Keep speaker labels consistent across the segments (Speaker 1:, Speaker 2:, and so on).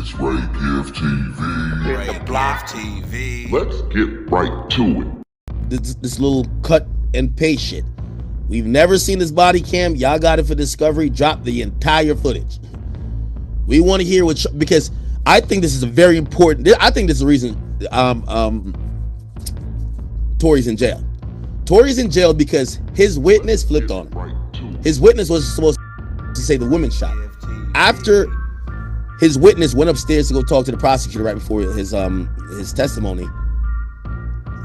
Speaker 1: It's Ray Give TV.
Speaker 2: Ray Give TV.
Speaker 1: Let's get right to it.
Speaker 3: This little cut and paste shit. We've never seen this body cam. Y'all got it for Discovery. Drop the entire footage. We want to hear what, because I think this is a very important. I think this is the reason Tory's in jail. Tory's in jail because his witness flipped on him. His witness was supposed to say the woman shot. After his witness went upstairs to go talk to the prosecutor right before his testimony,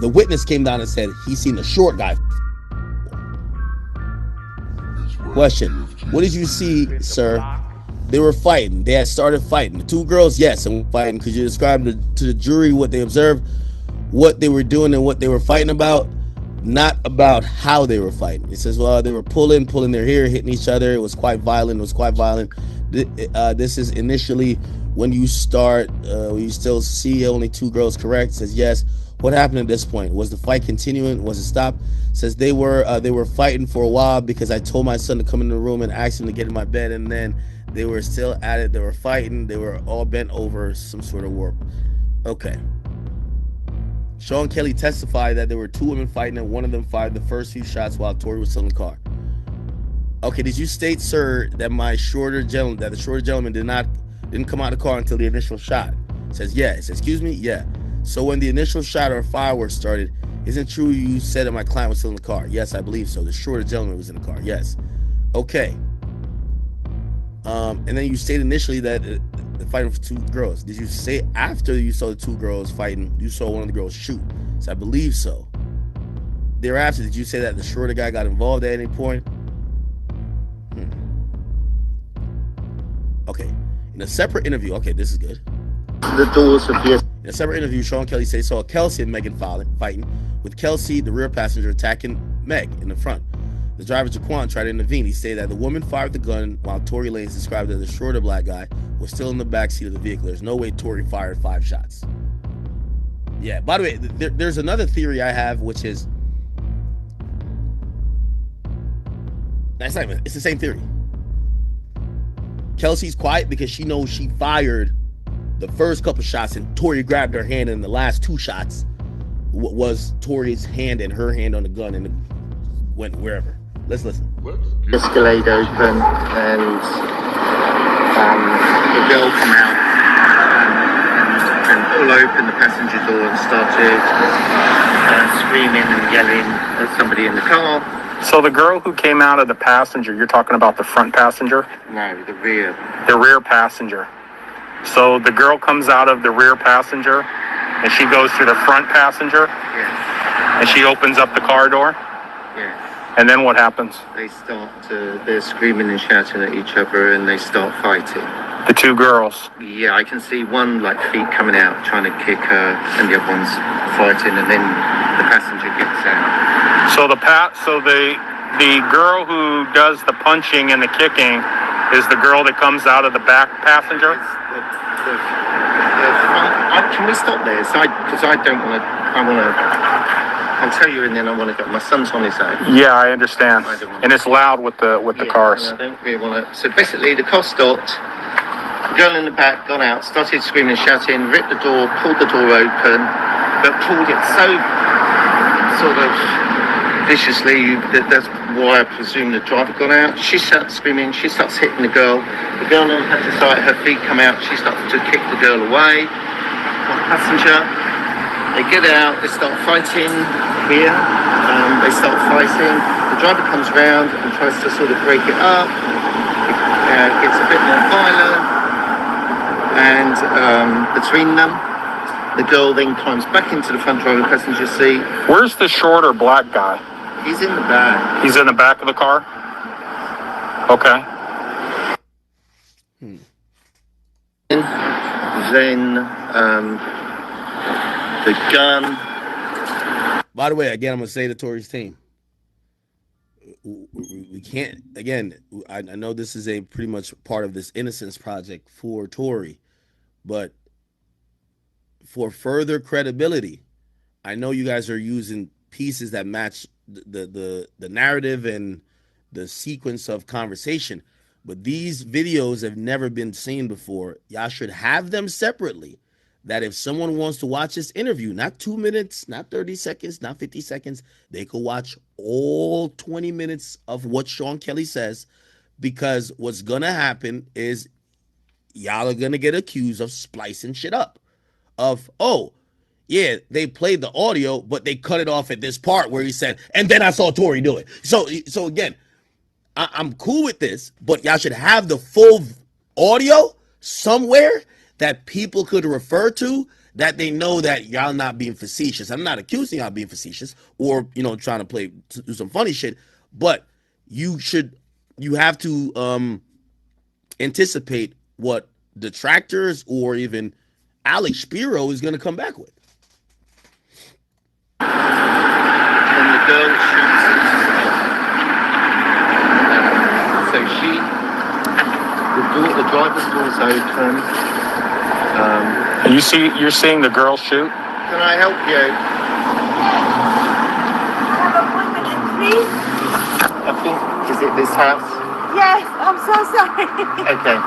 Speaker 3: the witness came down and said he seen a short guy. Question: what did you see, sir? They were fighting. They had started fighting. The two girls, yes, and fighting. Could you describe to the jury what they observed, what they were doing, and what they were fighting about? Not about how they were fighting. It says, well, they were pulling their hair, hitting each other. It was quite violent. This is initially when you start, you still see only two girls, correct? It says, yes. What happened at this point? Was the fight continuing? Was it stopped? It says they were fighting for a while because I told my son to come in the room and ask him to get in my bed, and then they were still at it. They were fighting. They were all bent over some sort of warp. Okay. Sean Kelly testified that there were two women fighting and one of them fired the first few shots while Tory was still in the car. Okay, did you state, sir, that the shorter gentleman didn't come out of the car until the initial shot? It says, yeah. It says, excuse me? Yeah. So when the initial shot or fireworks started, isn't it true you said that my client was still in the car? Yes, I believe so. The shorter gentleman was in the car. Yes. Okay. And then you stated initially that the fighting for two girls. Did you say after you saw the two girls fighting, you saw one of the girls shoot? So I believe so. Thereafter, did you say that the shorter guy got involved at any point? Okay. In a separate interview, okay, this is good.
Speaker 4: The doors of the...
Speaker 3: In a separate interview, Sean Kelly saw Kelsey and Megan fighting, with Kelsey, the rear passenger, attacking Meg in the front. The driver, Quan, tried to intervene. He stated that the woman fired the gun while Tory Lanez described that the shorter black guy was still in the backseat of the vehicle. There's no way Tory fired 5 shots. Yeah, by the way, there's another theory I have, which is... That's not even... It's the same theory. Kelsey's quiet because she knows she fired the first couple shots and Tory grabbed her hand, and the last 2 shots was Tory's hand and her hand on the gun, and it went wherever. Let's listen.
Speaker 4: Escalade open and the girl come out and pull open the passenger door and started screaming and yelling at somebody in the car.
Speaker 5: So the girl who came out of the passenger, you're talking about the front passenger?
Speaker 4: No, the rear.
Speaker 5: The rear passenger. So the girl comes out of the rear passenger and she goes to the front passenger?
Speaker 4: Yes.
Speaker 5: And she opens up the car door?
Speaker 4: Yes.
Speaker 5: And then what happens?
Speaker 4: They're screaming and shouting at each other and they start fighting.
Speaker 5: The two girls?
Speaker 4: Yeah, I can see one like feet coming out trying to kick her and the other one's fighting, and then the passenger gets out.
Speaker 5: So the girl who does the punching and the kicking is the girl that comes out of the back passenger?
Speaker 4: Can we stop there? Because I don't want to... I'll tell you, and then I want to go. My son's on his own.
Speaker 5: Yeah, I understand. And it's loud with the cars.
Speaker 4: I don't really want to. So basically, the car stopped. The girl in the back got out, started screaming and shouting, ripped the door, pulled the door open, but pulled it so sort of viciously that's why I presume the driver got out. She starts screaming. She starts hitting the girl. The girl then had to start. Her feet come out. She starts to kick the girl away. The passenger. They get out, they start fighting here, they start fighting. The driver comes round and tries to sort of break it up. It gets a bit more violent. And between them, the girl then climbs back into the front driver passenger seat.
Speaker 5: Where's the shorter black guy?
Speaker 4: He's in the back.
Speaker 5: He's in the back of the car? Okay.
Speaker 4: Then... the gun.
Speaker 3: By the way, again, I'm going to say to Tory's team, we can't, again, I know this is a pretty much part of this innocence project for Tory, but for further credibility, I know you guys are using pieces that match the narrative and the sequence of conversation, But these videos have never been seen before. Y'all should have them separately. That if someone wants to watch this interview, not 2 minutes, not 30 seconds, not 50 seconds, they could watch all 20 minutes of what Sean Kelly says, because what's going to happen is y'all are going to get accused of splicing shit up. Of, oh, yeah, they played the audio, but they cut it off at this part where he said, and then I saw Tory do it. So again, I'm cool with this, but y'all should have the full audio somewhere that people could refer to, that they know that y'all not being facetious. I'm not accusing y'all being facetious or, you know, trying to do some funny shit, but you have to anticipate what detractors or even Alex Spiro is going to come back with.
Speaker 4: And the girl shoots it. So the driver's door's open.
Speaker 5: You're seeing the girl shoot?
Speaker 4: Can I help you?
Speaker 6: Please?
Speaker 4: I think, is it this house?
Speaker 6: Yes, I'm so sorry.
Speaker 4: Okay.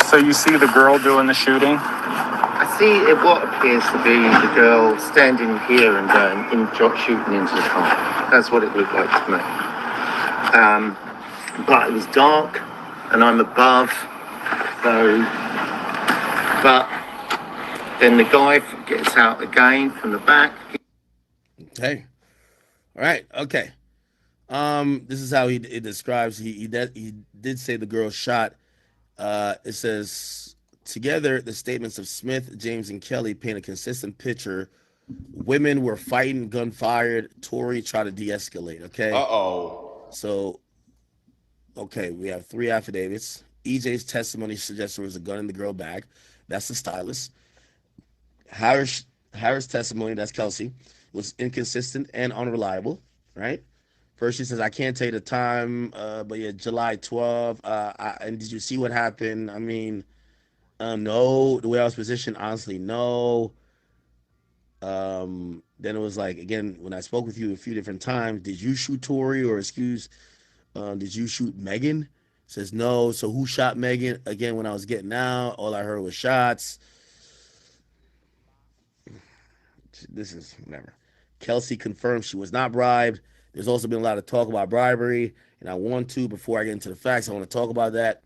Speaker 5: So you see the girl doing the shooting?
Speaker 4: I see what appears to be the girl standing here and shooting into the car. That's what it looked like to me. But it was dark and I'm above, so, but then the guy gets out again from the back.
Speaker 3: Okay. All right. Okay. This is how it describes. He did say the girl shot. It says, together, the statements of Smith, James, and Kelly paint a consistent picture. Women were fighting, gun fired. Tory tried to de-escalate. Okay. So, okay, we have 3 affidavits. EJ's testimony suggests there was a gun in the girl bag. That's the stylist. Harris' testimony, that's Kelsey, was inconsistent and unreliable, right? First, she says, I can't tell you the time, but yeah, July 12th. And did you see what happened? I mean, no. The way I was positioned, honestly, no. Then it was like, again, when I spoke with you a few different times, did you shoot Tory, or did you shoot Megan? Says no. So who shot Megan? Again, when I was getting out, all I heard was shots. This is whatever. Kelsey confirmed she was not bribed. There's also been a lot of talk about bribery, and I want to, before I get into the facts, I want to talk about that.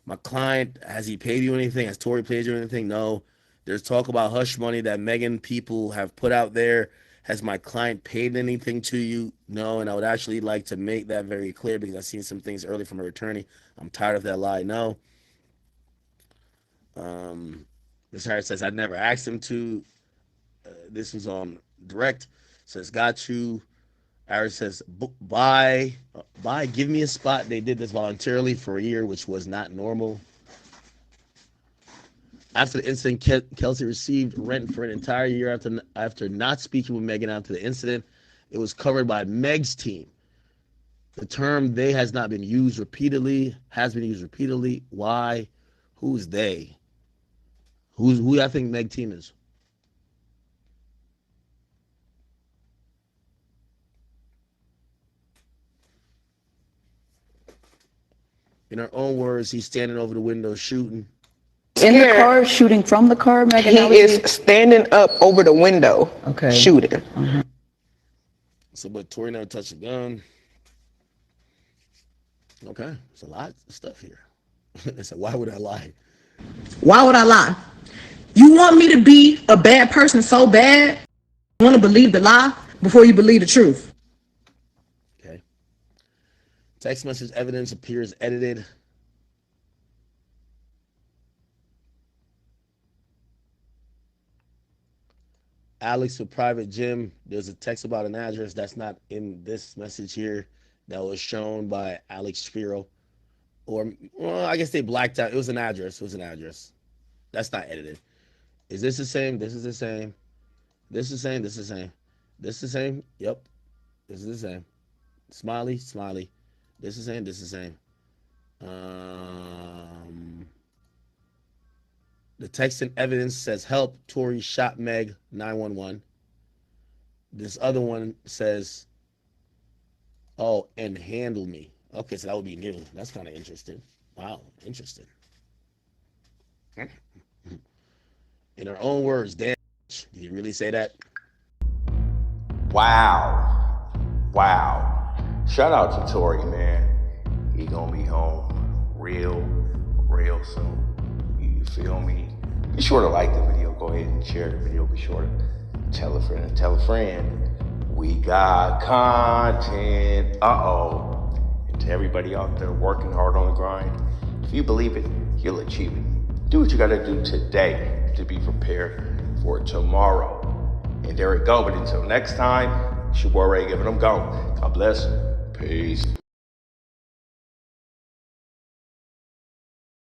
Speaker 3: My client, has he paid you anything? Has Tory paid you anything? No. There's talk about hush money that Megan people have put out there. Has my client paid anything to you? No, and I would actually like to make that very clear, because I've seen some things early from her attorney. I'm tired of that lie. No. Ms. Harris says, I never asked him to. This was on direct. Says, got you. Harris says, bye, give me a spot. They did this voluntarily for a year, which was not normal. After the incident, Kelsey received rent for an entire year after not speaking with Megan after the incident. It was covered by Meg's team. The term "they" has been used repeatedly. Why? Who's they? Who I think Meg team is? In her own words, he's standing over the window shooting.
Speaker 7: In the car, shooting from the car, Megan?
Speaker 8: He is standing up over the window, shooting.
Speaker 3: So, but Tory never touched a gun. Okay, there's a lot of stuff here. So why would I lie?
Speaker 9: Why would I lie? You want me to be a bad person so bad, you want to believe the lie before you believe the truth.
Speaker 3: Okay. Text message evidence appears edited. Alex with private gym. There's a text about an address that's not in this message here that was shown by Alex Spiro. Or, well, I guess they blacked out. It was an address. That's not edited. Is this the same? This is the same. This is the same. This is the same. This is the same. Yep. This is the same. Smiley. This is the same. This is the same. The text and evidence says, help, Tory shot Meg, 911. This other one says, oh, and handle me. Okay, so that would be new. That's kind of interesting. Wow, interesting. In her own words, damn, did you really say that?
Speaker 10: Wow. Shout out to Tory, man. He gonna be home real soon. You feel me? Be sure to like the video. Go ahead and share the video. Be sure to tell a friend and tell a friend. We got content. And to everybody out there working hard on the grind, if you believe it, you'll achieve it. Do what you gotta do today to be prepared for tomorrow. And there we go. But until next time, it's your boy Ray giving them gone. God bless. Peace.